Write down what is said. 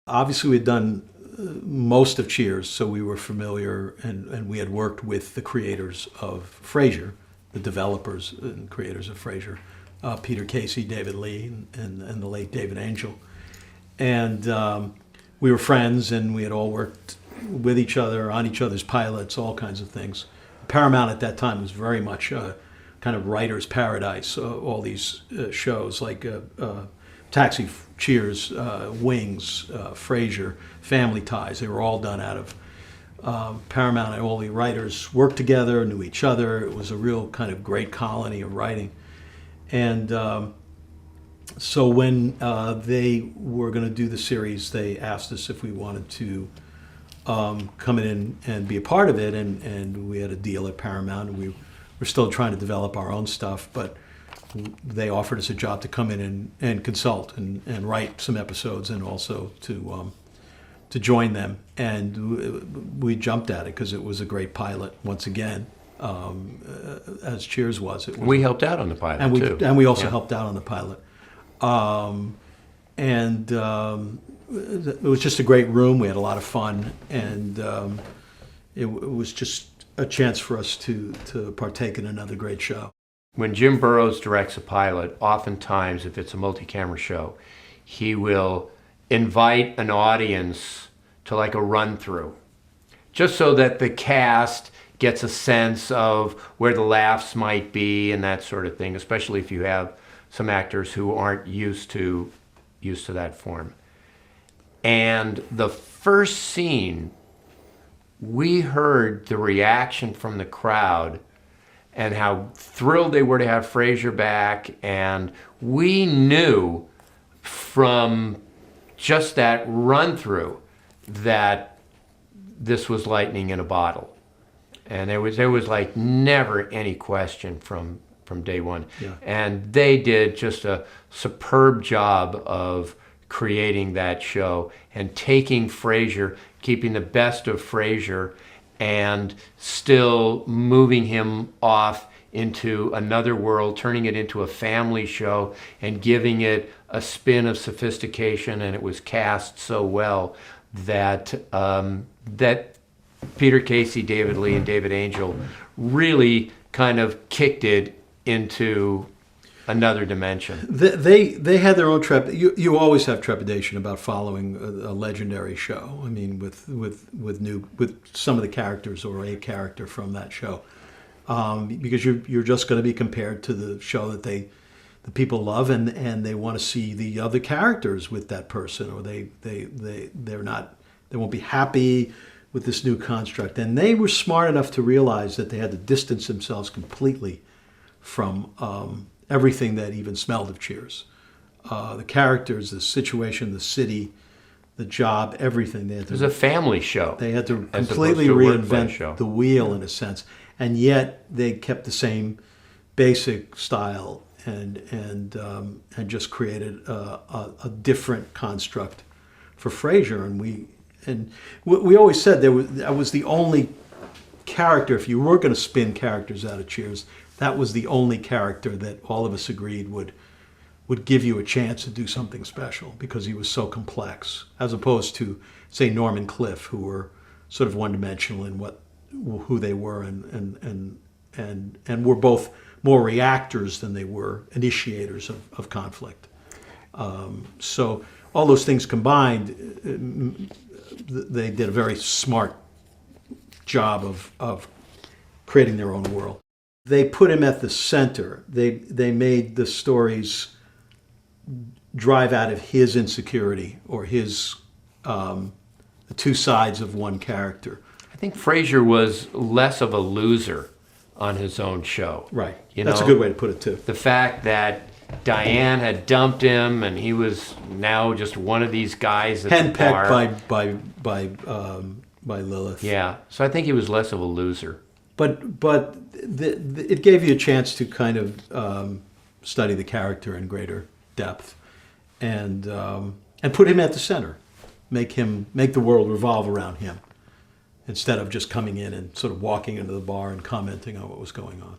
Obviously, we'd done most of Cheers, so we were familiar, and we had worked with the creators of Frasier, the developers and creators of Frasier, Peter Casey, David Lee, and the late David Angel. And we were friends, and we had all worked with each other, on each other's pilots, all kinds of things. Paramount at that time was very much kind of writer's paradise. All these shows like Taxi, Cheers, Wings, Frasier, Family Ties, they were all done out of Paramount, and all the writers worked together, knew each other. It was a real kind of great colony of writing. And so when they were going to do the series, they asked us if we wanted to come in and be a part of it, and we had a deal at Paramount, and we were still trying to develop our own stuff, but they offered us a job to come in and consult and write some episodes, and also to join them. And we jumped at it because it was a great pilot once again, as Cheers was. We helped out on the pilot too. And we also helped out on the pilot. It was just a great room. We had a lot of fun, and it was just a chance for us to partake in another great show. When Jim Burrows directs a pilot, oftentimes, if it's a multi-camera show, he will invite an audience to like a run-through, just so that the cast gets a sense of where the laughs might be and that sort of thing, especially if you have some actors who aren't used to that form. And the first scene, we heard the reaction from the crowd and how thrilled they were to have Frasier back, and we knew from just that run-through that this was lightning in a bottle. And there was like never any question from day one. Yeah. And they did just a superb job of creating that show and taking Frasier, keeping the best of Frasier, and still moving him off into another world, turning it into a family show and giving it a spin of sophistication. And it was cast so well that that Peter Casey, David Lee, and David Angel really kind of kicked it into another dimension. They had their own you always have trepidation about following a legendary show. I mean, with some of the characters or a character from that show, because you're just going to be compared to the show that the people love, and they want to see the other characters with that person, or they won't be happy with this new construct. And they were smart enough to realize that they had to distance themselves completely from everything that even smelled of Cheers. The characters, the situation, the city, the job, everything. It was a family show. They had to completely reinvent the wheel in a sense, and yet they kept the same basic style and just created a different construct for Frasier. And we always said that was the only character. If you were going to spin characters out of Cheers, that was the only character that all of us agreed would give you a chance to do something special, because he was so complex, as opposed to, say, Norm and Cliff, who were sort of one-dimensional in who they were, and were both more reactors than they were initiators of conflict. So all those things combined, they did a very smart job of creating their own world. They put him at the center. They made the stories drive out of his insecurity, or his the two sides of one character. I think Frasier was less of a loser on his own show. Right. That's a good way to put it too. The fact that Diane had dumped him, and he was now just one of these guys at the bar. Henpecked by Lilith. Yeah. So I think he was less of a loser. But it gave you a chance to kind of study the character in greater depth, and put him at the center, make the world revolve around him, instead of just coming in and sort of walking into the bar and commenting on what was going on.